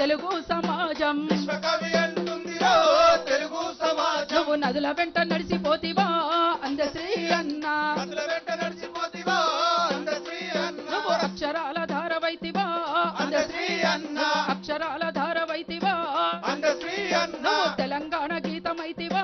తెలుగు సమాజం విశ్వకవి అంటుందిరో తెలుగు సమాజం నువ్వు నదుల వెంట నడిసిపోతివా అందశ్రీ అన్న నదుల వెంట నడిచిపోతివా అందశ్రీ అన్న నువ్వు అక్షరాల ధారవైతివా అందశ్రీ అన్న అక్షరాల ధారవైతివా అందశ్రీ అన్న నువ్వు తెలంగాణ గీతమైతివా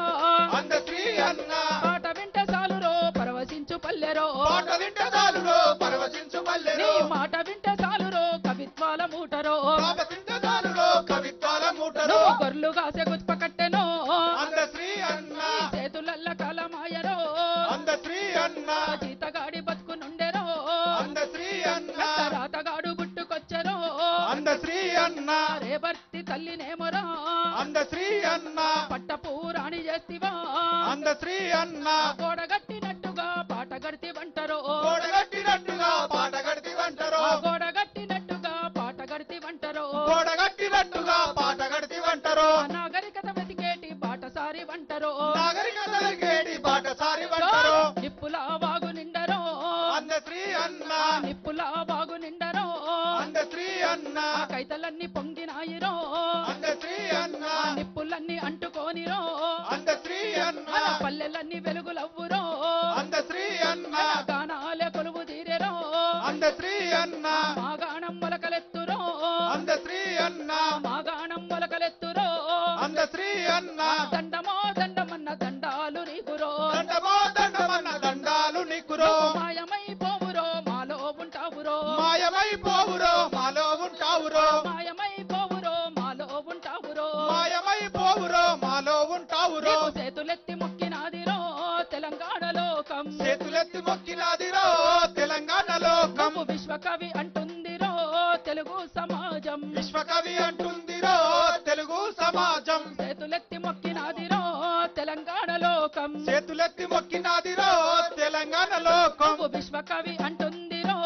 అందశ్రీ అన్న పాట వింట సాలురో పరవశించు పల్లెరో పాట వింట చాలురో పరవశించు నీ పల్లెరో మాట వింట సాలురో కవిత్వాల మూటరో పాప వింట చాలురో కవిత్వాల మూటరో నువ్వు గొర్రెలు కాసే గుచ్ప కట్టెనో అందశ్రీ అన్న చేతులల్ల కలమాయరో అందశ్రీ అన్న జీతగాడి బతుకు నుండెరో అందశ్రీ అన్న రాతగాడు గుట్టుకొచ్చెరో అందశ్రీ అన్న రేవర్తి తల్లినేమరా అందశ్రీ అన్న పట్టపూరాణి చేస్తివా అందశ్రీ అన్న గోడగట్టినట్టుగా పాట గడితివంటరో గోడగట్టినట్టుగా పాట గడితివంటరో గోడగట్టినట్టుగా పాట గడితివంటరో గోడగట్టినట్టుగా పాట గడితివంటరో నాగరికత వెతికేటి బాటసారి వంటరో నాగరికత వెలిగేటి బాటసారి వంటరో నిప్పుల వాగు నిండరో అందశ్రీ అన్న నిప్పుల వాగు నిండరో అందశ్రీ అన్న కైతలన్నీ పొంగినాయిరో అందశ్రీ అన్న నిప్పులన్నీ అంటుకోనిరో అందశ్రీ అన్న పల్లెలన్నీ వెలుగులవ్వురో అందశ్రీ అన్న గానాలే కొలువు తీరెరో అందశ్రీ అన్న మాగాణం మొలకలెత్తురో అందశ్రీ అన్న మాగాణం మొలకలెత్తురో అందశ్రీ అన్న దండమో దండమన్న దండాలు నీకురో దండమో దండమన్న దండాలు నీకురో మాయమైపోవురో మాలో ఉంటావురో మాయమైపోవురో మాలో ఉంటావురో మాయమైపోవురో మాలో ఉంటావురో మాయమైపోవురో మాలో ఉంటావురో నీకు చేతులెత్తి మొక్కినాదిరో తెలంగాణ లోకం చేతులెత్తి మొక్కినాదిరో తెలంగాణ లోకం నువ్వు విశ్వకవి అంటుందిరో తెలుగు సమాజం విశ్వకవి అంటుందిరో తెలుగు సమాజం చేతులెత్తి మొక్కినాదిరో తెలంగాణ లోకం చేతులెత్తి మొక్కినాదిరో తెలంగాణ లోకం నువ్వు విశ్వకవి అంటుందిరో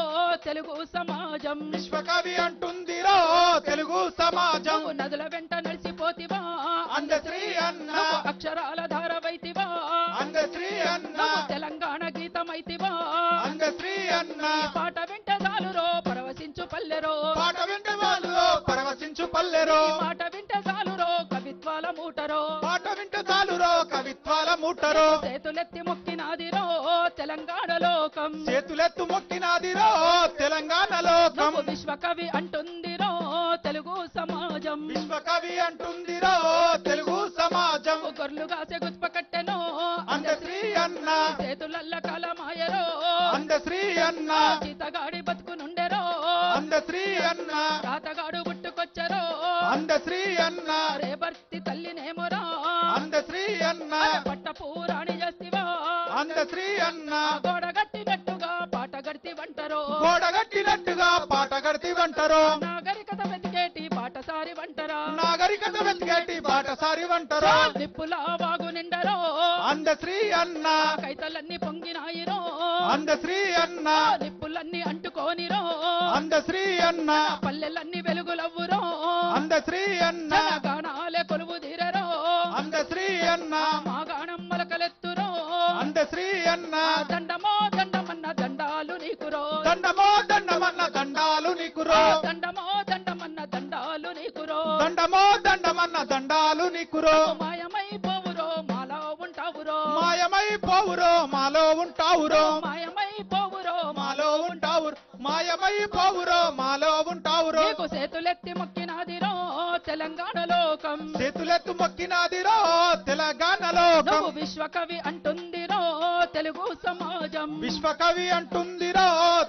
తెలుగు సమాజం విశ్వకవి అంటుందిరో తెలుగు సమాజం నువ్వు నదుల వెంట నడిసిపోతివా అందశ్రీ అన్న నువ్వు అక్షరాల ధారవైతివా అందశ్రీ అన్న నువ్వు తెలంగాణ గీతమైతివా అందశ్రీ అన్న పాట వింట సాలురో పరవశించు పల్లెరో పాట వింట వాళ్ళలో పరవశించు పల్లెరో మాట వింట సాలురో కవిత్వాల మూటరో పాట వింట చాలురో కవిత్వాల మూటరో చేతులెత్తి మొక్కినాదిరో తెలంగాణ లోకం చేతులెత్తు మొక్కినాదిరో తెలంగాణ లోకం నువ్వు విశ్వకవి అంటుందిరో తెలుగు సమాజం విశ్వకవి అంటుందిరో తెలుగు సమాజం నువ్వు గొర్రెలు కాసే గుచ్ప కట్టెనో అందశ్రీ అన్న చేతులల్ల కలమాయరో అందశ్రీ అన్న జీతగాడి బతుకు నుండెరో అందశ్రీ అన్న రాతగాడు గుట్టుకొచ్చెరో అందశ్రీ అన్న రేవర్తి తల్లినేమరా అందశ్రీ అన్న పట్టపూరాణి చేస్తివా అందశ్రీ అన్న గోడగట్టినట్టుగా పాట గడితివంటరో గోడగట్టినట్టుగా పాట గడితివంటరో నాగరికత వెతికేటి బాటసారి వంటరా నాగరికత వెతికేటి బాటసారి వంటరో నిప్పుల వాగు నిండరో అందశ్రీ అన్న కైతలన్నీ పొంగినాయిరో అందశ్రీ అన్న నిప్పులన్నీ అంటుకోనిరో అందశ్రీ అన్న పల్లెలన్నీ వెలుగులవ్వురో అందశ్రీ అన్న గానాలే కొలువు తీరెరో అందశ్రీ అన్న మాగాణం మొలకలెత్తురో అందశ్రీ అన్న దండమో దండమన్న దండాలు నీకురో దండమో దండమన్న దండాలు నీకురో దండమో దండమన్న దండాలు నీకురో దండమో దండమన్న దండాలు నీకురో మాయమైపోవురో మాలో ఉంటావురో మాయమైపోవురో మాలో ఉంటావురో మాయమైపోవురో మాలో ఉంటావురు మాయమైపోవురో మాలో ఉంటావురో నీకు చేతులెత్తి మొక్కినాదిరో తెలంగాణ లోకం చేతులెత్తు మొక్కినాదిరో తెలంగాణ లోకం నువ్వు విశ్వకవి అంటుందిరో తెలుగు సమాజం విశ్వకవి అంటుందిరో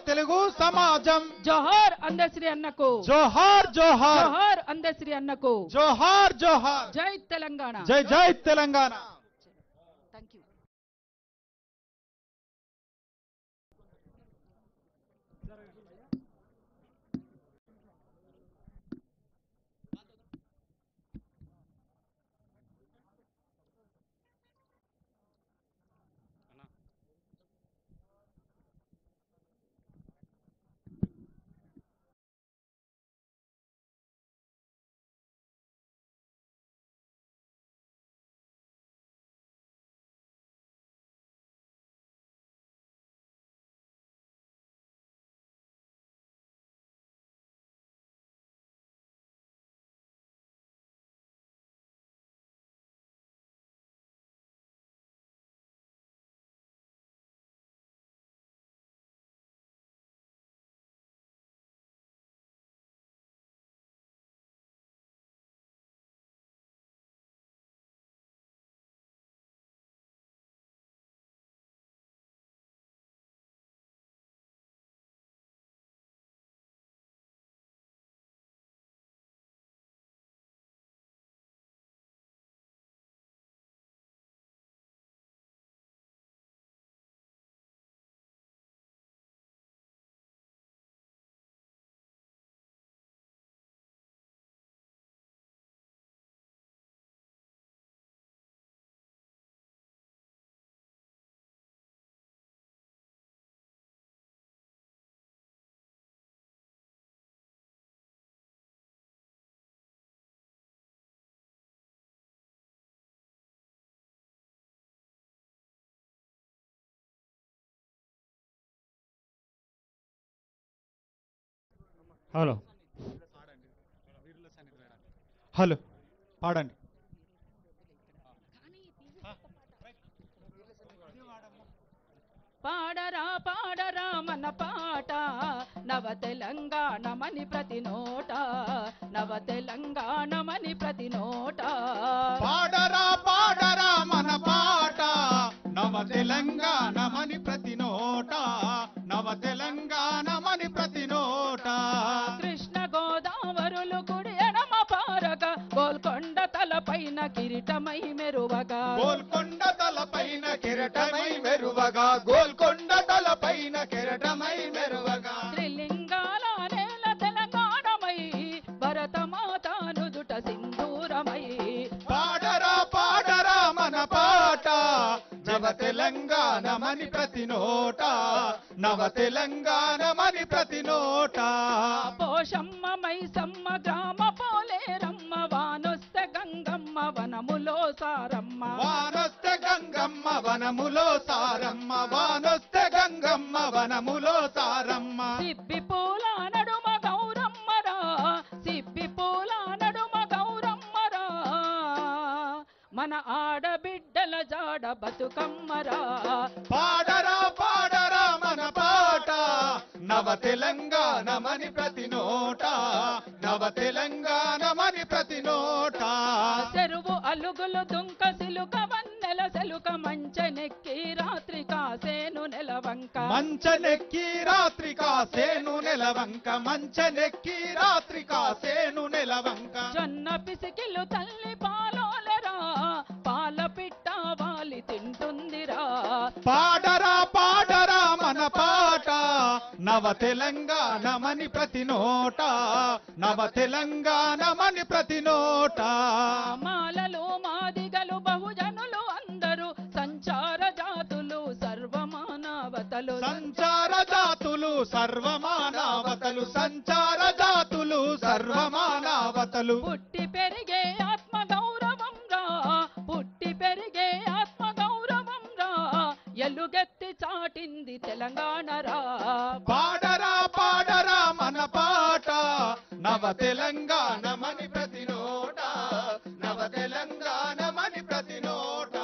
తెలుగు సమాజం జోహార్ అందశ్రీ అన్నకు జోహార్ జోహార్ జోహార్ అందశ్రీ అన్నకు జోహార్ జోహార్ జై తెలంగాణ జై జై Telangana. Thank you. Hello hello పాడండి. పాడరా పాడరా మన పాట నవ తెలంగాణమని ప్రతి నోట, నవ తెలంగాణమని ప్రతి నోట. పాడరా పాడరా మన పాట నవ తెలంగాణమని ప్రతి నోట, నవ తెలంగాణమని ప్రతి నోట. కృష్ణ గోదావరులు కుడి ఎడమ పారక గోల్కొండ తలపైన కిరీటమై మెరువగా, గోల్కొండ తలపైన కిరీటమై మెరువగా, గోల్కొండ తలపైన కిరీటమై మెరువగా. త్రిలింగాల నేల తెలంగాణమై భరతమాత నుదుట సింధూరమై. పాడరా పాడరా మన పాట నవ తెలంగాణమని ప్రతి నోట, నవ తెలంగాణమని ప్రతి నోట. పోషమ్మ మైసమ్మ గ్రామ పోలేరమ్మ వానొస్తే గంగమ్మ వనములో సారమ్మ, వానొస్తే గంగమ్మ వనములో సారమ్మ, వానొస్తే గంగమ్మ వనములో సారమ్మ. సిబ్బి పూల నడుమ గౌరమ్మరా, సిబ్బి పూల నడుమ గౌరమ్మరా, మన ఆడబిడ్డల జాడ బతుకమ్మరా. పాడరా పాడరా మన పాట నవ తెలంగాణమని ప్రతి నోట, నవ తెలంగాణమని ప్రతి నోట. చెరువు అలుగులు దుంక సిలుక వన్నెల సెలుక మంచెనెక్కి రాత్రి కాసేను నెలవంక, మంచనెక్కి రాత్రి కాసేను నెలవంక, మంచనెక్కి రాత్రి కాసేను నెలవంక. జొన్న పిసికిలు తల్లి పాలోలరా, పాల పిట్ట వాలి తింటుందిరా. పాడరా పాడరా మన పాట నవ తెలంగాణమని ప్రతి నోట, నవ తెలంగాణమని ప్రతి నోట. మాలలు మాదిగలు బహుజనులు అందరూ సంచార జాతులు సర్వమానవతలు, సంచార జాతులు సర్వమానవతలు, సంచార జాతులు సర్వమానవతలు. పుట్టి పెరిగే ఆత్మ గౌరవం రా, పుట్టి పెరిగే ఆత్మ గౌరవం రా, ఎలుగెత్తి చాటింది తెలంగాణ రా. పాడరా పాడరా మన పాట నవ తెలంగాణమని ప్రతి నోట, నవ తెలంగాణమని ప్రతి నోట.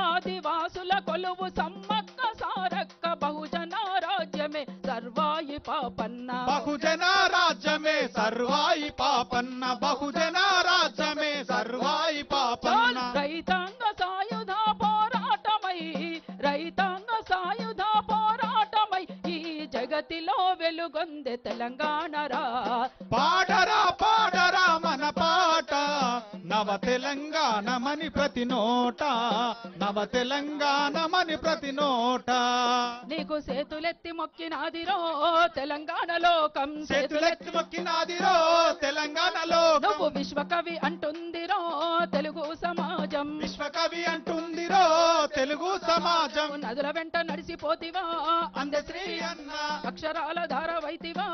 ఆదివాసుల కొలువు సమ్మక్క సారక్క బహుజన రాజ్యమే సర్వాయి పాపన్న, బహుజన రాజ్యమే సర్వాయి పాపన్న, బహుజన రాజ్యమే సర్వాయి పాపన్న. రైతాంగ సాయుధ పోరాటమై, రైతాంగ సాయుధ పోరాటమై ఈ జగతిలో వెలుగొందే తెలంగాణ రా. పాడరా పాడరా మన పాట నవ తెలంగాణమని ప్రతి నోట, నవ తెలంగాణమని ప్రతి నోట. నీకు సేతులెత్తి మొక్కినాదిరో తెలంగాణ లోకం, చేతులెత్తి మొక్కినాదిరో తెలంగాణలో. నువ్వు విశ్వకవి అంటుందిరో తెలుగు సమాజం, విశ్వకవి అంటుందిరో తెలుగు సమాజం. నదుల వెంట నడిసిపోతివా అందశ్రీ అన్న, అక్షరాల ధారవైతివా,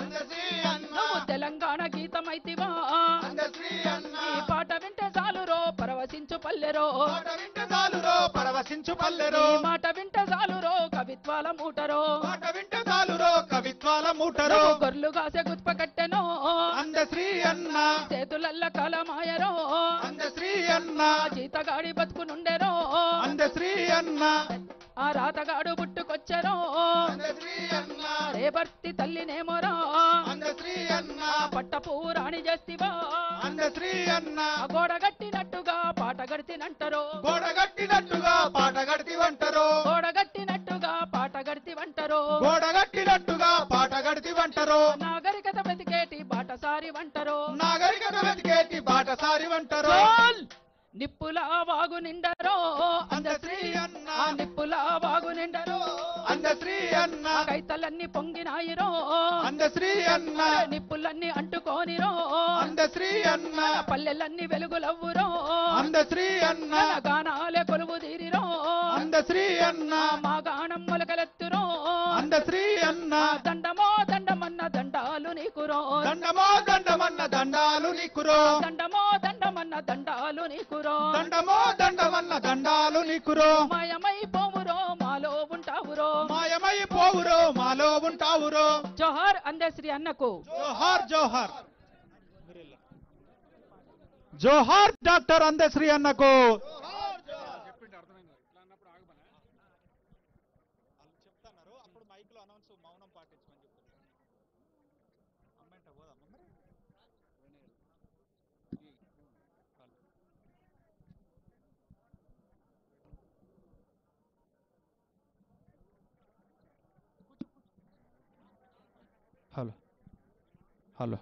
అందశ్రీ అన్న, నువ్వు తెలంగాణ గీతమైతివా. అందశ్రీ అన్న. ఈ పాట వింటే చాలురో పరవశించు పల్లెరో, పాట వింటే చాలురో పరవశించు పల్లెరో. ఈ మాట వింటే చాలురో కవిత్వాల మూటరో, పాట వింటే చాలురో కవిత్వాల మూటరో. నువ్వు గొర్రెలు కాసే గుత్ప కట్టెనో, అందశ్రీ అన్న, చేతులల్ల కాలమాయరో, అందశ్రీ అన్న, జీతగాడి బతుకునుండెరో, అందశ్రీ అన్న, ఆ రాతగాడు పుట్టుకొచ్చెరో, అందశ్రీ అన్న, రేపర్తి తల్లినేమోరా, అందశ్రీ అన్న, పట్టపు రాణి చేస్తివా, అందశ్రీ అన్న. ఆ గోడ గట్టినట్టుగా పాట గడితినంటరో, గోడ కట్టినట్టుగా పాట గడితివంటరో, గోడ గట్టినట్టుగా పాట గడితివంటరో, గోడ కట్టినట్టుగా పాట గడితివంటరో. నాగరికత వెతికేటి బాటసారి వంటరో, నాగరికత వెతికేటి బాటసారి వంటరో. చోల్! నిప్పుల వాగు నిండరో అందశ్రీ అన్న, ఆ నిప్పుల వాగు నిండరో, అందశ్రీ అన్న, ఆ కైతలన్నీ పొంగినాయిరో, అందశ్రీ అన్న, నిప్పులన్నీ అంటుకోనిరో, అందశ్రీ అన్న, పల్లెలన్నీ వెలుగులవ్వురో, అందశ్రీ అన్న, గానాలే కొలువు తీరిరో, అందశ్రీ అన్న, మా గానం మొలకలెత్తురో, అందశ్రీ అన్న. దండమో దండమన్న దండాలు నీకురో, దండమో దండమన్న దండాలు నీకురో, దండమో దండమన్న దండాలు నీకురో, దండమో దండమన్న దండాలు నీకురో. మాయమై పోవురో మాలో ఉంటావురో, మాయమై పోవురో మాలో ఉంటావురో. జోహార్ అందశ్రీ అన్నకు. జోహార్ జోహార్ జోహార్ డాక్టర్ అందశ్రీ అన్నకు. చెప్తున్నారు అప్పుడు మైక్ లో అనౌన్స్ మౌనం పాటించమని చెప్తున్నారు. అమ్మాయి పోదాం హలో హలో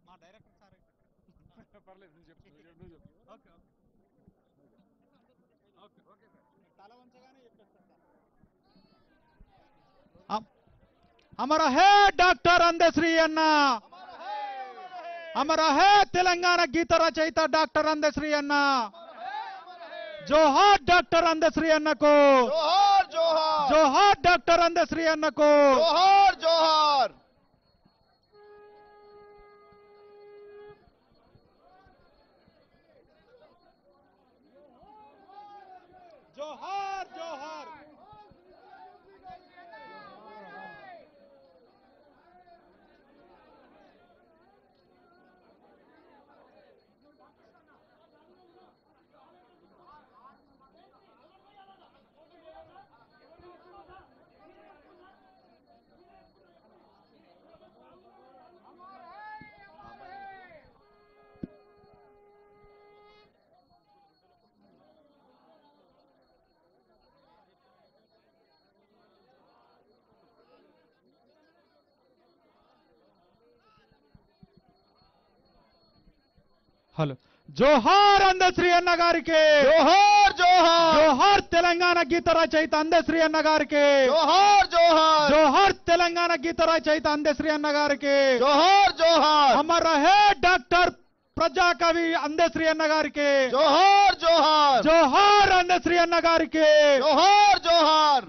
మా డైరెక్టర్ సార్ పర్లేదు తల వంచగానే చెప్పేస్తాను. అమర హే డాక్టర్ అందశ్రీ అన్న, అమర హే తెలంగాణ గీత రచయిత డాక్టర్ అందశ్రీ అన్న. జోహార్ డాక్టర్ అందశ్రీ అన్నకు. జోహార్ జోహార్ జోహార్ డాక్టర్ అందశ్రీ అన్నకు. జోహార్ జోహార్ జోహార్ జోహార్ హలో. జోహార్ అందశ్రీ అన్న గారికి. జోహార్ జోహార్ జోహార్ తెలంగాణ గీత రచయిత అందశ్రీ అన్న గారికి. జోహార్ జోహార్ జోహార్ తెలంగాణ గీత రచయిత అందశ్రీ అన్న గారికి. జోహార్ జోహార్ అమర హే డాక్టర్ ప్రజాకవి అందశ్రీ అన్న గారికి. జోహార్ జోహార్ జోహార్ అందశ్రీ అన్న గారికి. జోహార్ జోహార్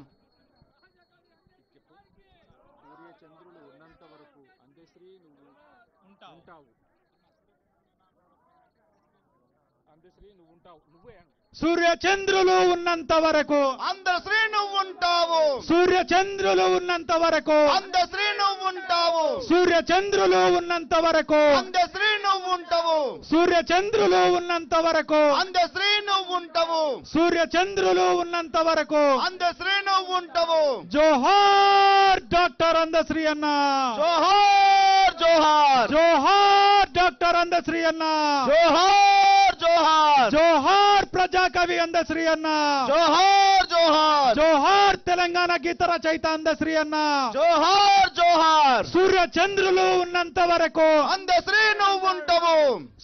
సూర్యచంద్రులు ఉన్నంత వరకు అందశ్రీ నువ్వు ఉంటావు. అందశ్రీ నువ్వు ఉంటావు. నువ్వే సూర్యచంద్రులు ఉన్నంత వరకు. అందశ్రీ నువ్వు ఉంటావు. సూర్యచంద్రులు ఉన్నంత వరకు. అందశ్రీ నువ్వు ఉంటావు. సూర్యచంద్రులు ఉన్నంత వరకు. అందశ్రీ నువ్వు ఉంటావు. సూర్యచంద్రులు ఉన్నంత వరకు. అందశ్రీ నువ్వు ఉంటావు. సూర్యచంద్రులు ఉన్నంత వరకు. అందశ్రీ నువ్వు ఉంటావు. జోహార్ డాక్టర్ అందశ్రీ అన్న. జోహార్ జోహార్ జోహార్ డాక్టర్ అందశ్రీ అన్న. జోహార్ జోహార్ జోహార్ ప్రజాకవి అందశ్రీ అన్న. జోహార్ జోహార్ జోహార్ తెలంగాణ గీత రచయిత అందశ్రీ అన్న. జోహార్ జోహార్ సూర్యచంద్రులు ఉన్నంత వరకు. అందశ్రీ నువ్వు ఉంటావు.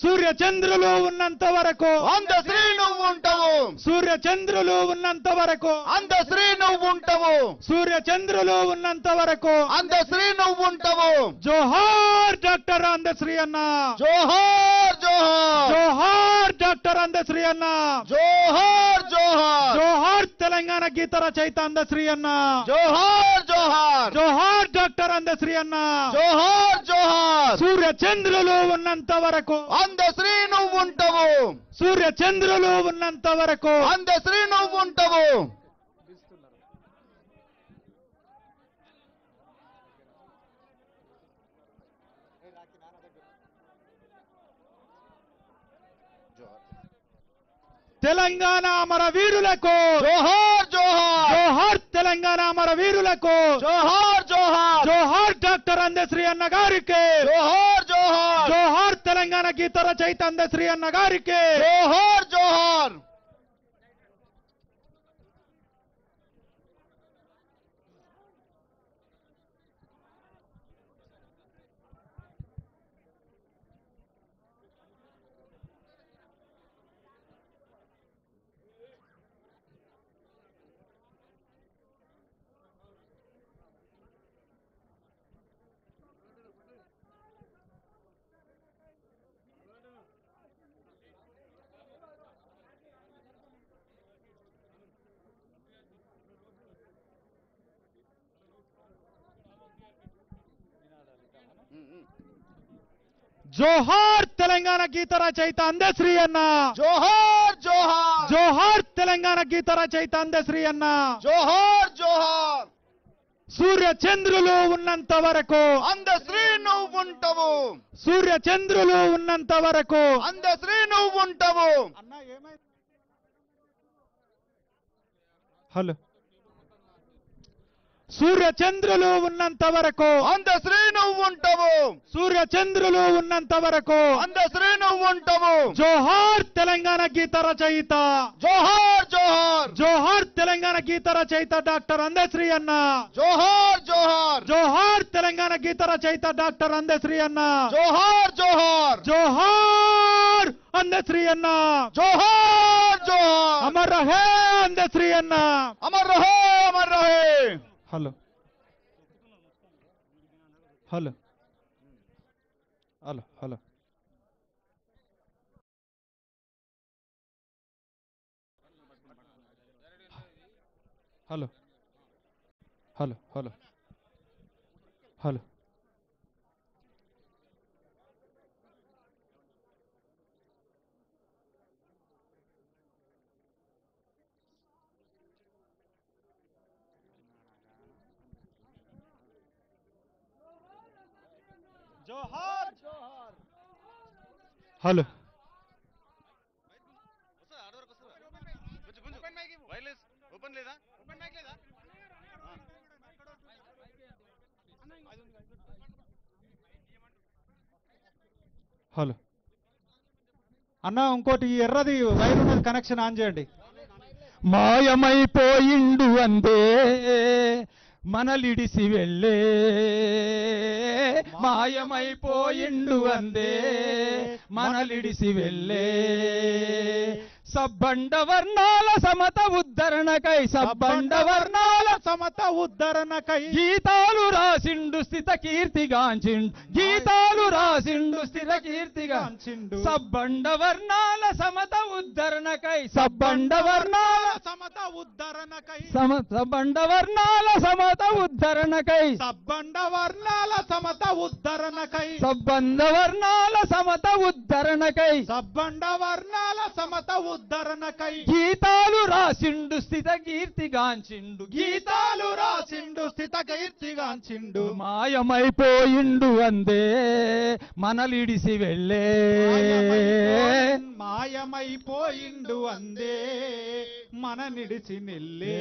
సూర్యచంద్రులు ఉన్నంత వరకు. అందశ్రీ నువ్వు ఉంటావు. సూర్యచంద్రులు ఉన్నంత వరకు. అందశ్రీ నువ్వు ఉంటావు. సూర్యచంద్రులు ఉన్నంత వరకు. అందశ్రీ నువ్వు ఉంటావు. జోహార్ డాక్టర్ అందశ్రీ అన్న. జోహార్ జోహార్ జోహార్ డాక్టర్ అందశ్రీ అన్న. జోహార్ జోహార్ జోహార్ తెలంగాణ గీత రచయిత అందశ్రీ అన్న. జోహార్ జోహార్ జోహార్ డాక్టర్ అందశ్రీ అన్న. జోహార్ జోహార్ సూర్యచంద్రులు ఉన్నంత వరకు. అందశ్రీ నువ్వు ఉంటావు. సూర్యచంద్రులు ఉన్నంత వరకు. అందశ్రీ నువ్వు ఉంటావు. తెలంగాణ అమర వీరులకు. జోహార్ జోహార్ జోహార్ తెలంగాణ అమర వీరులకు. జోహార్ జోహార్ జోహార్ డాక్టర్ అందశ్రీ అన్న గారికి. జోహార్ జోహార్ జోహార్ తెలంగాణ గీత రచయిత అందశ్రీ అన్న గారికి. జోహార్ జోహార్ జోహార్ తెలంగాణ గీత రచయిత అందశ్రీ అన్న. జోహార్ జోహార్ జోహార్ తెలంగాణ గీత రచయిత అందశ్రీ అన్న. జోహార్ జోహార్. సూర్య చంద్రులు ఉన్నంత వరకు అందశ్రీ నువ్వు ఉంటావు. సూర్య చంద్రులు ఉన్నంత వరకు అందశ్రీ నువ్వు ఉంటావు. అన్న ఏమైంది? హలో. సూర్య చంద్రులు ఉన్నంత వరకు అందశ్రీ నువ్వు ఉంటావు. సూర్య చంద్రులు ఉన్నంత వరకు అందశ్రీ నువ్వు ఉంటావు. జోహార్ తెలంగాణ గీత రచయిత. జోహార్ జోహార్ జోహార్ తెలంగాణ గీత రచయిత డాక్టర్ అందశ్రీ అన్న. జోహార్ జోహార్ జోహార్ తెలంగాణ గీత రచయిత డాక్టర్ అందశ్రీ అన్న. జోహార్ జోహార్ జోహార్ అందశ్రీ అన్న. జోహార్ జోహార్. అమర్ రహే అందశ్రీ అన్న. అమర్ రహే అమర్ రహే. Hello. Hello. Hello. Hello. Hello. Hello. Hello. Hello. జోహార్ జోహార్. హలో. ఓపెన్ లేదా? ఓపెన్ మైక్ లేదా? హలో. అన్న ఇంకోటి ఈ ఎర్రది వైర్ ఉన్నది కనెక్షన్ ఆన్ చేయండి. మాయమైపోయిండు అందే మనలిడిసి వెళ్ళే. మాయమైపోయిండు అందే మనలిడిసి వెళ్ళే. సబ్బండ వర్ణాల సమత ఉద్ధరణకై. సబ్బండ వర్ణాల సమత ఉద్ధరణకై గీతాలు రాసిండు స్థిత కీర్తిగాంచిండు. గీతాలు రాసిండు స్థిత కీర్తిగాంచిండు. సబ్బండ వర్ణాల సమత ఉద్ధరణకై. సబ్బండ వర్ణాల సమత ఉద్ధరణకై. సబ్బండ వర్ణాల సమత ఉద్ధరణకై. సబ్బండ వర్ణాల సమత ఉద్ధరణకై. సబ్బండ వర్ణాల సమత ఉద్ధరణకై. సబ్బండ వర్ణాల సమత ఉద్ధరణకై గీతాలు రాసిండు స్థిత కీర్తిగాంచిండు. గీతాలు రాసిండు స్థిత కీర్తిగాంచిండు. మాయమైపోయిండు అందే మనలిడిసి వెళ్ళే. మాయమైపోయిండు అందే మన నిడిసి నెల్లే.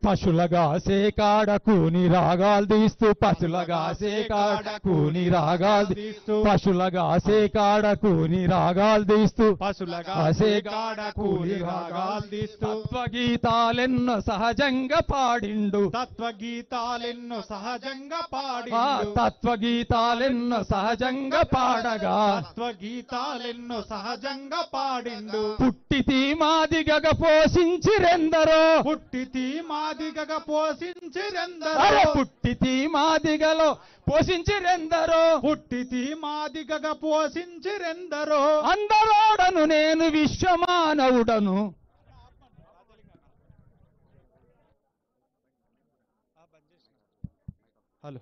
పశులగాసే కాడ కూని రాగాలు తీస్తూ. పశులగాసే కాడ కూని రాగాలు తీస్తూ. పశులగాసే కాడ కూని రాగాలు తీస్తూ. పశులగాసే కాడ కూని రాగాలు తీస్తూ. తత్వగీతాలెన్నో సహజంగా పాడిండు. తత్వగీతాలెన్నో సహజంగా పాడిండు. తత్వగీతాలెన్నో సహజంగా పాడగా. తత్వగీతాలెన్నో సహజంగా పాడిండు. పుట్టితి మాదిగగ పోషించిరెందరో. పుట్టితి మాదిగగ పోషించిరెందరో. పుట్టితి మాదిగలో పోషించిరెందరో. పుట్టితి మాదిగగ పోషించిరెందరో. అందరోడను నేను విశ్వమానవుడను. హలో.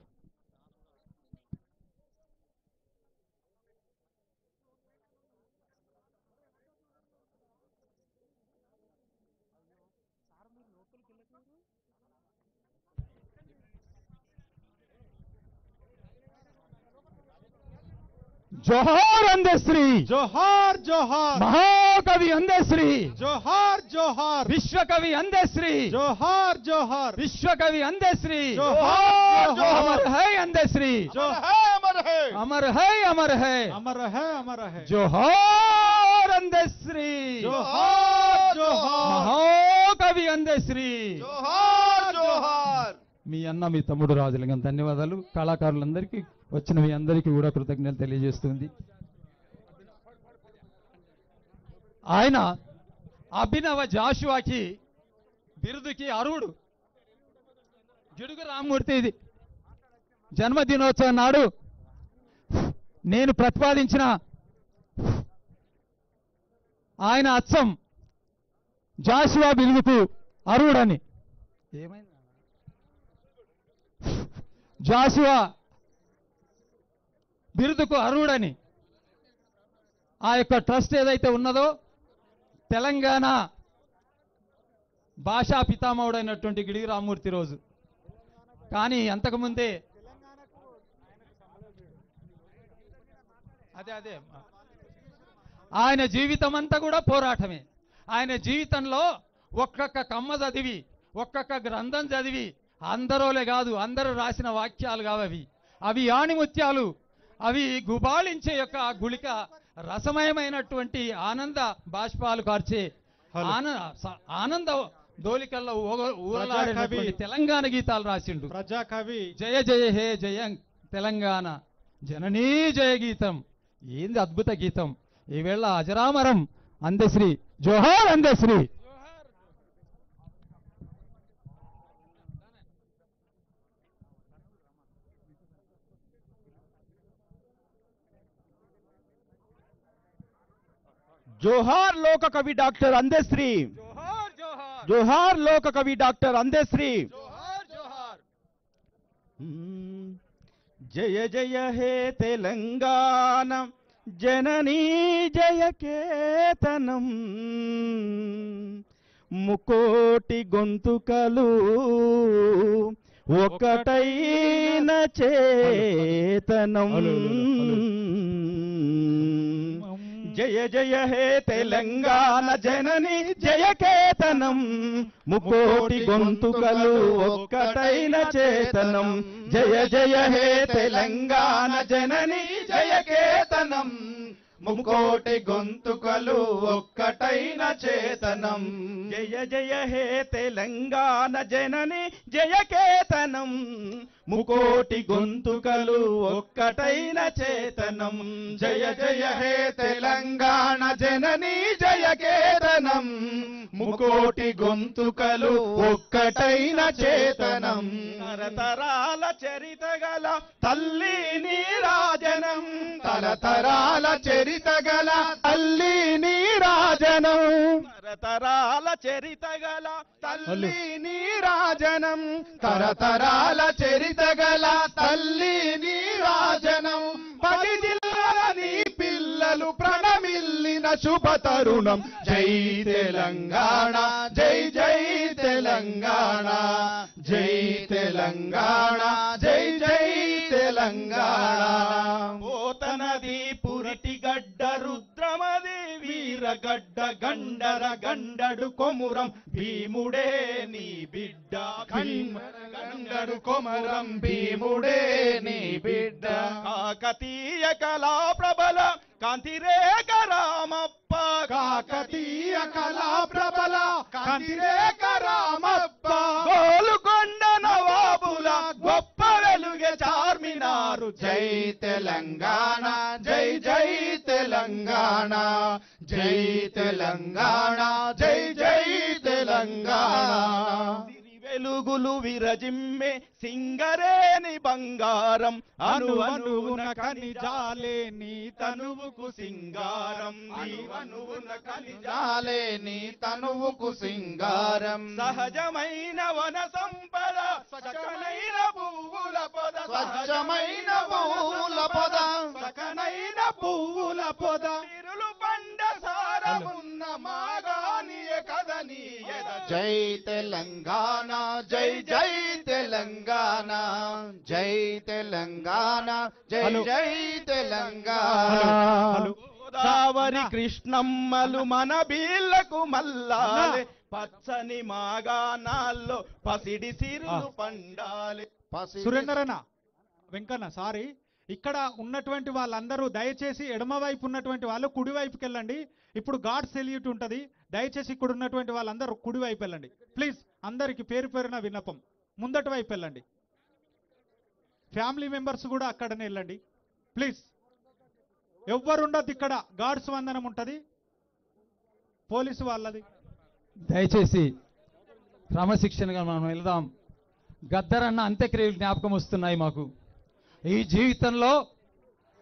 జోహార్ అందశ్రీ. జోహార్ జోహార్. మహాకవి అందశ్రీ. జోహార్ జోహార్. విశ్వకవి అందశ్రీ. జోహార్ జోహార్. విశ్వకవి అందశ్రీ. జోహార్ జోహార్. అమర్ హై అందశ్రీ. అమర్ హై అమర్ హై. అమర్ హై. అమర్ హై. అమర్ హై. జోహార్ అందశ్రీ. జోహార్ జోహార్. మహాకవి అందశ్రీ. జోహార్ జోహార్. మీ అన్న మీ తమ్ముడు రాజలింగం ధన్యవాదాలు. కళాకారులందరికీ వచ్చిన మీ అందరికీ కూడా కృతజ్ఞతలు తెలియజేస్తుంది. ఆయన అభినవ జాషువాకి బిరుదుకి అర్హుడు. గిడుగు రామ్మూర్తి ఇది జన్మదినోత్సవం నాడు నేను ప్రతిపాదించిన ఆయన అచ్చం జాషువా బిరుదుకు అర్హుడని. ఏమైంది? జాషువా బిరుదుకు అర్హుడని ఆ యొక్క ట్రస్ట్ ఏదైతే ఉన్నదో తెలంగాణ భాషా పితామహుడైనటువంటి గిడిగి రామ్మూర్తి రోజు. కానీ అంతకుముందే అదే ఆయన జీవితం అంతా కూడా పోరాటమే. ఆయన జీవితంలో ఒక్కొక్క కమ్మ చదివి ఒక్కొక్క గ్రంథం చదివి అందరోలే కాదు అందరూ రాసిన వాక్యాలు కావవి. అవి ఆణిముత్యాలు, అవి గుబాళించే యొక్క గుళిక రసమయమైనటువంటి ఆనంద బాష్పాలు కార్చే ఆనంద దోలికల్లో ఊరలాడేటువంటి తెలంగాణ గీతాలు రాసిండు ప్రజాకవి. జయ జయ హే జయ తెలంగాణ జననీ జయ గీతం. ఏంది అద్భుత గీతం. ఈవేళ అజరామరం అందశ్రీ. జోహార్ అందశ్రీ. జోహార్ లోక కవి డాక్టర్ అందశ్రీ. జోహార్ లోక కవి డాక్టర్ అందశ్రీ. జయ జయ హే తెలంగాణ జననీ జయ కేతనం ముకోటి గొంతుకలు ఒకటైన చేతనం. జయ జయ హే తెలంగాణ జనని జయ కేతనం ముకోటి గొంతుకలు ఒక్కటైన చేతనం. జయ జయ హే తెలంగాణ జనని జయ కేతనం ముకోటి గొంతుకలు ఒక్కటైన చేతనం. జయ జయ హే తెలంగాణ జనని జయ కేతనం ముకోటి గొంతుకలు ఒక్కటైన చేతనం. జయ జయ హే తెలంగాణ జనని జయ కేతనం ముకోటి గొంతుకలు ఒక్కటైన చేతనం. తరతరాల చరిత గల తల్లి నీరాజనం. తరతరాల చరిత గల తల్లి నీరాజనం. తరతరాల చరిత గల తల్లి నీరాజనం. తరతరాల చరిత గల తల్లి నీరాజనం. 10 జిల్లాల నీ పిల్లలు ప్రణమిల్లిన శుభ తరుణం. జై తెలంగాణ జై జై తెలంగాణ జై తెలంగాణ జై జై తెలంగాణ. పోతనది పురిటి గడ్డ రుద్రమది వీరగడ్డ గండర గండడు కొమురం భీముడే నీ బిడ్డ. గండడు కొమురం భీముడే నీ బిడ్డ. కాకతీయ కళా ప్రబల కాంతిరేఖ రామప్ప. కాకతీయ కళా ప్రబల కాంతిరేఖ రామప్ప. గోలుకొండ నవాబుల గొప్ప వెలుగే చార్మినారు. జై తెలంగాణ జై జై తెలంగాణ జై తెలంగాణ జై జై తెలంగాణ. వెలుగులు విరజిమ్మే సింగరేని బంగారం. అను అనువున ఖనిజాలే నీ తనువుకు సింగారం. అనువున ఖనిజాలే నీ తనువుకు సింగారం. సహజమైన వన సంపద సకనైన పువ్వుల పొద. స్వచ్ఛమైన పువ్వుల పొద సకనైన పువ్వుల పొద. తిరులు పండ సారమున్న మాగానియ కదని. జై తెలంగాణ జై జై తెలంగాణ జై తెలంగాణ జై జై తెలంగాణ. గోదావరి కృష్ణమ్మలు మన బీళ్లకు మల్లాలే. పచ్చని మాగానాల్లో పసిడి సిరులు పండాలి. సురేందరన్న వెంకన్న సారీ, ఇక్కడ ఉన్నటువంటి వాళ్ళందరూ దయచేసి ఎడమవైపు ఉన్నటువంటి వాళ్ళు కుడివైపుకి వెళ్ళండి. ఇప్పుడు గాడ్ సెల్యూట్ ఉంటుంది. దయచేసి ఇక్కడ ఉన్నటువంటి వాళ్ళందరూ కుడివైపు వెళ్ళండి ప్లీజ్. అందరికి పేరు పేరున విన్నపం. ముందటి వైపు వెళ్ళండి. ఫ్యామిలీ మెంబర్స్ కూడా అక్కడనే వెళ్ళండి ప్లీజ్. ఎవ్వరు ఉండద్దు ఇక్కడ. గాడ్స్ వందనం ఉంటుంది, పోలీసు వాళ్ళది. దయచేసి క్రమశిక్షణగా మనం వెళ్దాం. గద్దరన్న అంత్యక్రియలు జ్ఞాపకం వస్తున్నాయి మాకు. ఈ జీవితంలో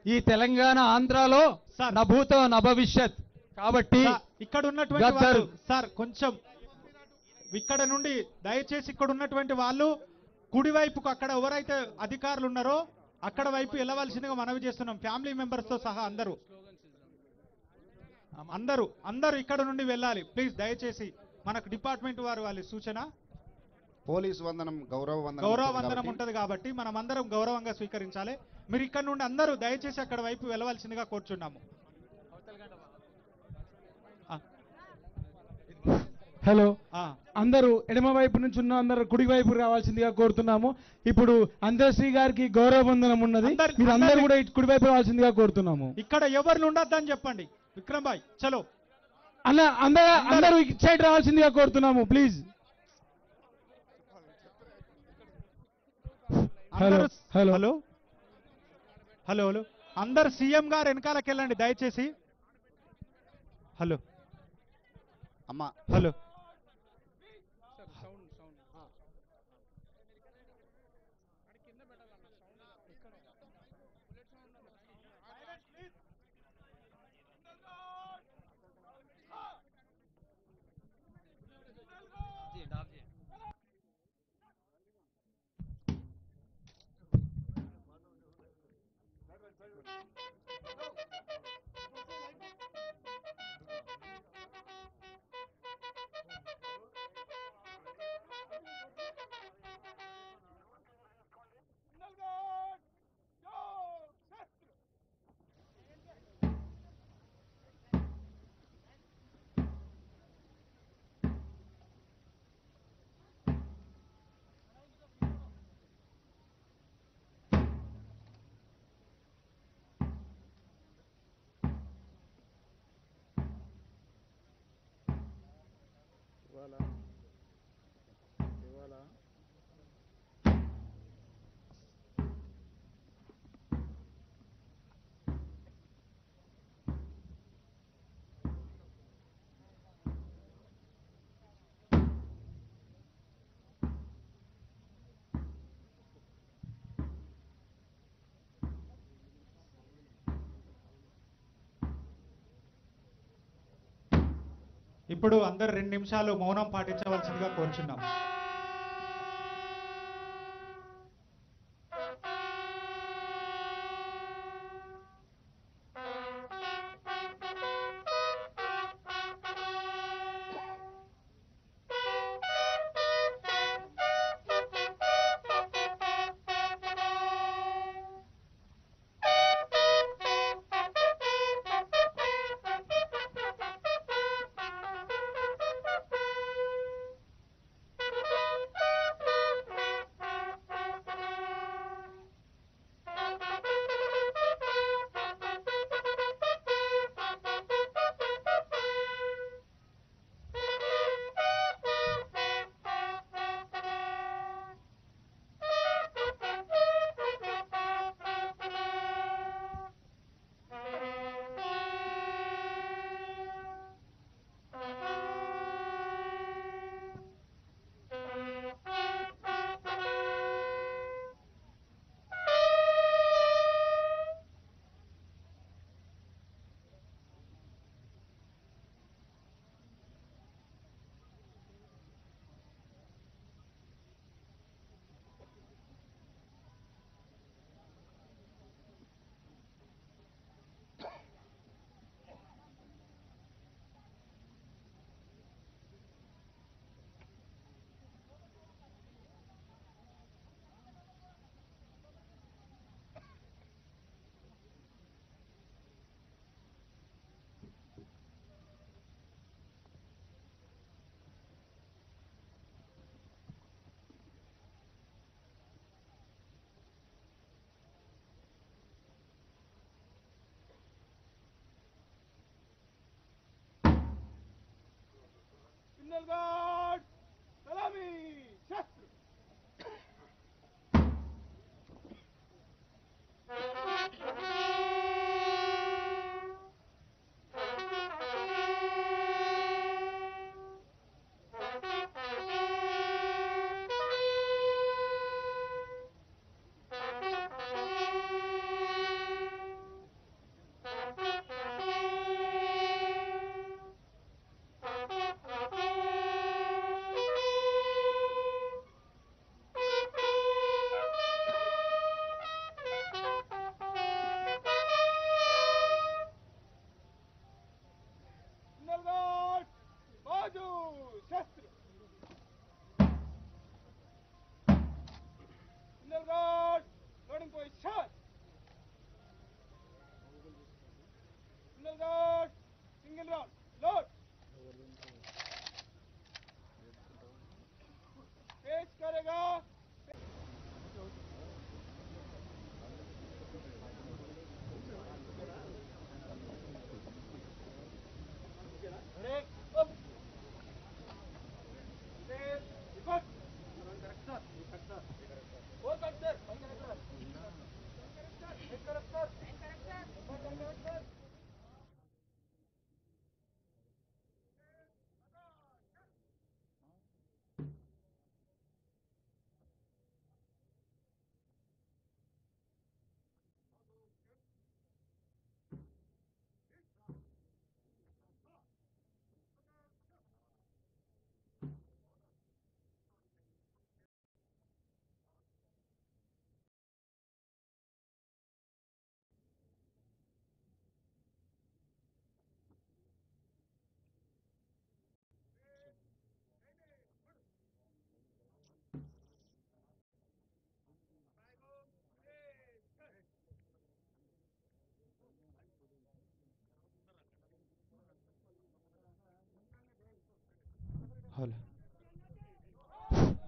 ఈ తెలంగాణ ఆంధ్రాలో నభూతో నభవిష్యత్ కాబట్టి ఇక్కడ ఉన్నటువంటి వాళ్ళు సార్ కొంచెం ఇక్కడ నుండి దయచేసి ఇక్కడ ఉన్నటువంటి వాళ్ళు కుడివైపుకు అక్కడ ఎవరైతే అధికారులు ఉన్నారో అక్కడ వైపు వెళ్ళవలసిందిగా మనవి చేస్తున్నాం. ఫ్యామిలీ మెంబర్స్ తో సహా అందరూ అందరూ ఇక్కడ నుండి వెళ్ళాలి ప్లీజ్. దయచేసి మనకు డిపార్ట్మెంట్ వారు వాళ్ళ సూచన. పోలీసు వందనం గౌరవ వందనం ఉంటది కాబట్టి మనం అందరం గౌరవంగా స్వీకరించాలి. మీరు ఇక్కడ నుండి అందరూ దయచేసి అక్కడ వైపు వెళ్ళవలసిందిగా కోరుచున్నాము. హలో, అందరూ ఎడమ వైపు నుంచి ఉన్న అందరూ కుడి వైపు రావాల్సిందిగా కోరుతున్నాము. ఇప్పుడు అంతశ్రీ గారికి గౌరవ వందనం ఉన్నది, మీరు అందరూ కూడా కుడి వైపు రావాల్సిందిగా కోరుతున్నాము. ఇక్కడ ఎవరిని ఉండొద్దని చెప్పండి. విక్రమ్ భాయ్ చలో అన్న, అందరూ ఇటు సైడ్ రావాల్సిందిగా కోరుతున్నాము please. Hello hello hello hello hello అందరు సీఎం గారు వెనకాలకి వెళ్ళండి దయచేసి. హలో అమ్మా హలో ఇప్పుడు అందరు 2 నిమిషాలు మౌనం పాటించవలసిందిగా కోరుచున్నాం.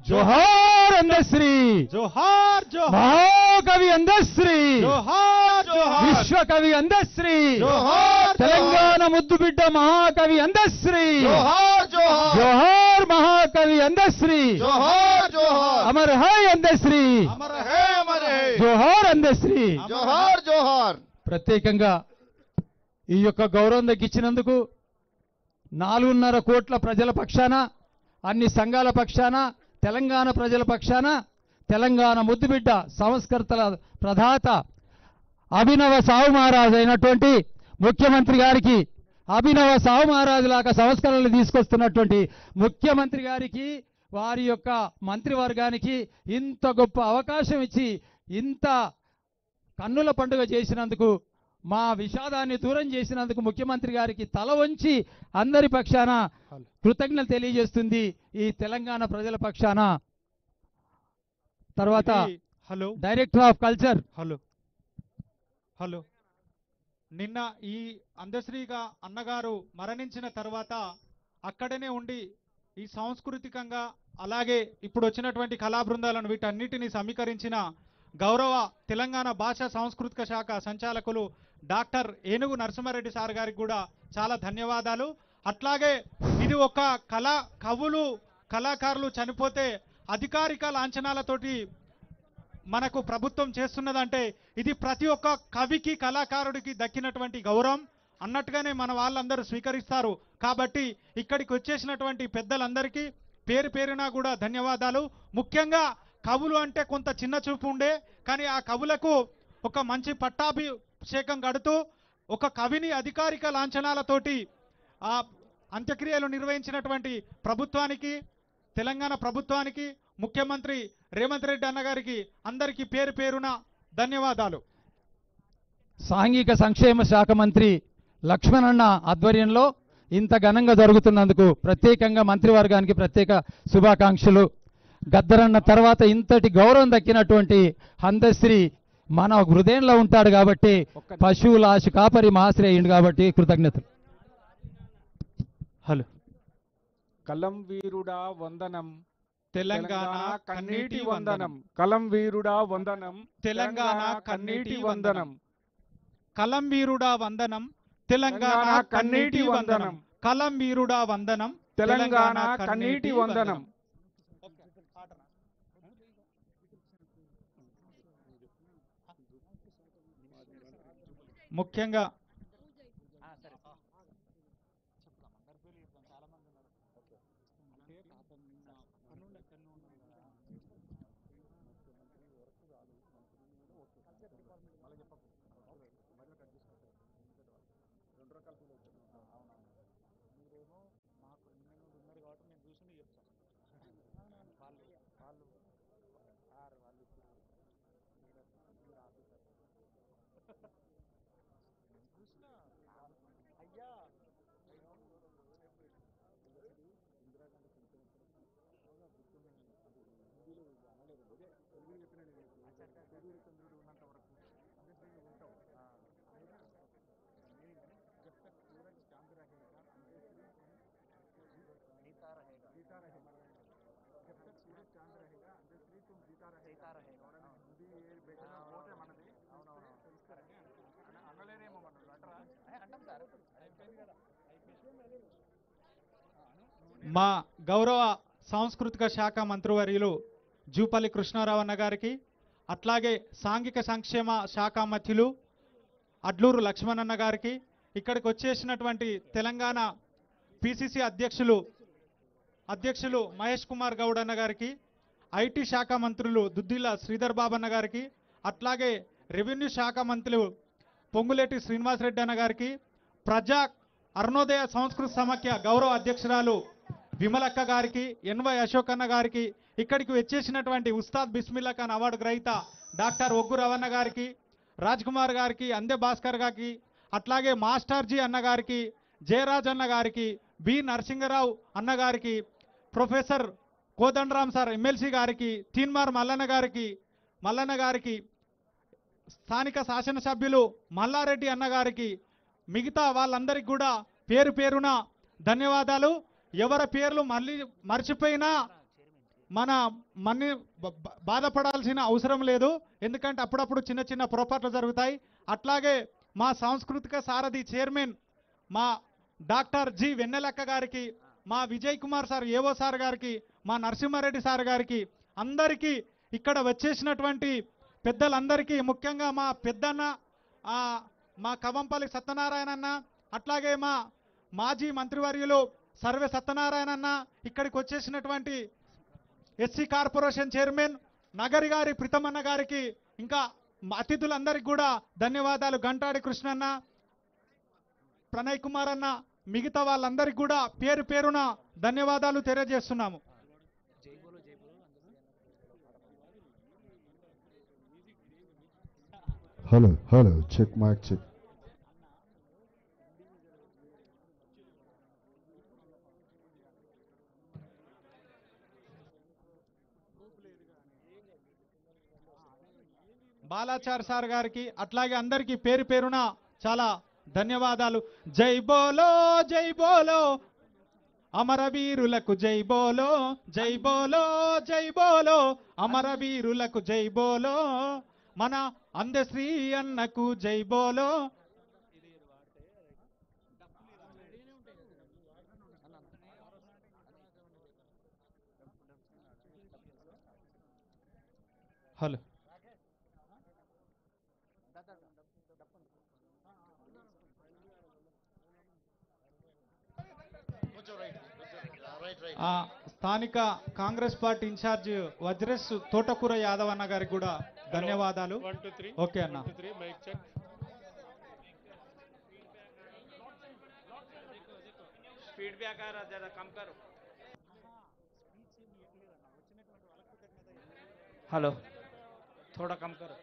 జోహార్ అందశ్రీ, జోహార్ జోహార్, మహాకవి అందశ్రీ, జోహార్ జోహార్, విశ్వకవి అందశ్రీ, జోహార్ తెలంగాణ ముద్దుబిడ్డ మహాకవి అందశ్రీ, జోహార్ జోహార్ జోహార్ మహాకవి అందశ్రీ, జోహార్ జోహార్ అమర్ హై అందశ్రీ, అమర హే అమర్ హే జోహార్ అందశ్రీ. జోహార్ జోహార్ ప్రత్యేకంగా ఈ యొక్క గౌరవం దక్కించినందుకు 4.5 కోట్ల ప్రజల పక్షాన, అన్ని సంఘాల పక్షాన, తెలంగాణ ప్రజల పక్షాన, తెలంగాణ ముద్దుబిడ్డ సంస్కర్తల ప్రదాత అభినవ సాహు మహారాజు అయినటువంటి ముఖ్యమంత్రి గారికి, అభినవ సాహు మహారాజు లాగా సంస్కరణలు తీసుకొస్తున్నటువంటి ముఖ్యమంత్రి గారికి, వారి యొక్క మంత్రివర్గానికి ఇంత గొప్ప అవకాశం ఇచ్చి ఇంత కన్నుల పండుగ చేసినందుకు, మా విషాదాన్ని దూరం చేసినందుకు ముఖ్యమంత్రి గారికి తల వంచి అందరి పక్షాన కృతజ్ఞతలు తెలియజేస్తుంది ఈ తెలంగాణ ప్రజల పక్షాన. తర్వాత hello director of culture, hello hello, నిన్న ఈ అందశ్రీగా అన్నగారు మరణించిన తర్వాత అక్కడనే ఉండి ఈ సాంస్కృతికంగా అలాగే ఇప్పుడు వచ్చినటువంటి కళా బృందాలను వీటన్నిటిని సమీకరించిన గౌరవ తెలంగాణ భాషా సాంస్కృతిక శాఖ సంచాలకులు డాక్టర్ ఏనుగు నరసింహారెడ్డి సార్ గారికి కూడా చాలా ధన్యవాదాలు. అట్లాగే ఇది ఒక కవులు కళాకారులు చనిపోతే అధికారిక లాంఛనాలతోటి మనకు ప్రభుత్వం చేస్తున్నదంటే ఇది ప్రతి ఒక్క కవికి కళాకారుడికి దక్కినటువంటి గౌరవం అన్నట్టుగానే మన వాళ్ళందరూ స్వీకరిస్తారు. కాబట్టి ఇక్కడికి వచ్చేసినటువంటి పెద్దలందరికీ పేరు పేరున కూడా ధన్యవాదాలు. ముఖ్యంగా కవులు అంటే కొంత చిన్న చూపు ఉండే, కానీ ఆ కవులకు ఒక మంచి పట్టాభిషేకం గడుతూ ఒక కవిని అధికారిక లాంఛనాలతోటి ఆ అంత్యక్రియలు నిర్వహించినటువంటి ప్రభుత్వానికి, తెలంగాణ ప్రభుత్వానికి, ముఖ్యమంత్రి రేవంత్ రెడ్డి అన్నగారికి అందరికీ పేరు పేరున ధన్యవాదాలు. సాంఘిక సంక్షేమ శాఖ మంత్రి లక్ష్మణన్న ఆధ్వర్యంలో ఇంత ఘనంగా జరుగుతున్నందుకు ప్రత్యేకంగా మంత్రివర్గానికి ప్రత్యేక శుభాకాంక్షలు. గద్దరన్న తర్వాత ఇంతటి గౌరవం దక్కినటువంటి అందశ్రీ మన హృదయంలో ఉంటాడు కాబట్టి, పశువుల ఆశ కాపరి మహాశ్రీ అయ్యిండు కాబట్టి కృతజ్ఞతలు. హలో, కలం వీరుడా వందనం, తెలంగాణ కన్నీటి వందనం, కలం వీరుడా వందనం, తెలంగాణ కన్నీటి వందనం, కలం వీరుడా వందనం, తెలంగాణ కన్నీటి వందనం, కలం వీరుడా వందనం, తెలంగాణ కన్నీటి వందనం. ముఖ్యంగా మా గౌరవ సాంస్కృతిక శాఖ మంత్రివర్యులు జూపల్లి కృష్ణారావు అన్న గారికి, అట్లాగే సాంఘిక సంక్షేమ శాఖ మంత్రులు అడ్లూరు లక్ష్మణన్న గారికి, ఇక్కడికి వచ్చేసినటువంటి తెలంగాణ పిసిసి అధ్యక్షులు మహేష్ కుమార్ గౌడ్ అన్న గారికి, ఐటీ శాఖ మంత్రులు దుద్దిల్ల శ్రీధర్ బాబు అన్న గారికి, అట్లాగే రెవెన్యూ శాఖ మంత్రులు పొంగులేటి శ్రీనివాసరెడ్డి అన్న గారికి, ప్రజా అరుణోదయ సంస్కృతి సమాఖ్య గౌరవ అధ్యక్షురాలు విమలక్క గారికి, ఎన్వై అశోక్ అన్న గారికి, ఇక్కడికి వచ్చేసినటువంటి ఉస్తాద్ బిస్మిల్లా ఖాన్ అవార్డు గ్రహీత డాక్టర్ ఒగ్గు రవణ గారికి, రాజ్ కుమార్ గారికి, అందే భాస్కర్ గారికి, అట్లాగే మాస్టర్జీ అన్న గారికి, జయరాజ్ అన్న గారికి, బి నరసింగరావు అన్న గారికి, ప్రొఫెసర్ కోదండరామ్ సార్ ఎమ్మెల్సీ గారికి, తీన్మార్ మల్లన్న గారికి, స్థానిక శాసనసభ్యులు మల్లారెడ్డి అన్న గారికి, మిగతా వాళ్ళందరికీ కూడా పేరు పేరున ధన్యవాదాలు. ఎవరి పేర్లు మళ్ళీ మర్చిపోయినా మన్ని బాధపడాల్సిన అవసరం లేదు. ఎందుకంటే అప్పుడప్పుడు చిన్న చిన్న పొరపాట్లు జరుగుతాయి. అట్లాగే మా సాంస్కృతిక సారథి చైర్మన్ మా డాక్టర్ జి వెన్నెలక్క గారికి, మా విజయ్ కుమార్ సార్ ఏవో సార్ గారికి, మా నరసింహారెడ్డి సార్ గారికి, అందరికీ ఇక్కడ వచ్చేసినటువంటి పెద్దలందరికీ, ముఖ్యంగా మా పెద్దన్న మా కవంపల్లి సత్యనారాయణ అన్న, అట్లాగే మా మాజీ మంత్రివర్యులు సర్వే సత్యనారాయణ అన్న, ఇక్కడికి వచ్చేసినటువంటి ఎస్సీ కార్పొరేషన్ చైర్మన్ నగరి గారి ప్రీతమన్న గారికి, ఇంకా అతిథులందరికీ కూడా ధన్యవాదాలు. గంటాడి కృష్ణన్న, ప్రణయ్ కుమార్ అన్న, మిగతా వాళ్ళందరికీ కూడా పేరు పేరున ధన్యవాదాలు తెలియజేస్తున్నాము. Hello check mike check. Balachar sir గారికి, అట్లాగే అందరికీ పేరు పేరున చాలా ధన్యవాదాలు. జై బోలో జై బోలో అమరవీరులకు జై బోలో, జై బోలో జై బోలో అమరవీరులకు జై బోలో, మన అందశ్రీ అన్నకు జై బోలో. హలో స్థానిక కాంగ్రెస్ పార్టీ ఇన్ఛార్జ్ వజ్రేష్ తోటకూర యాదవ్ అన్న గారికి కూడా ధన్యవాదాలు. ఓకే అన్న. हेलो थोड़ा कम करो.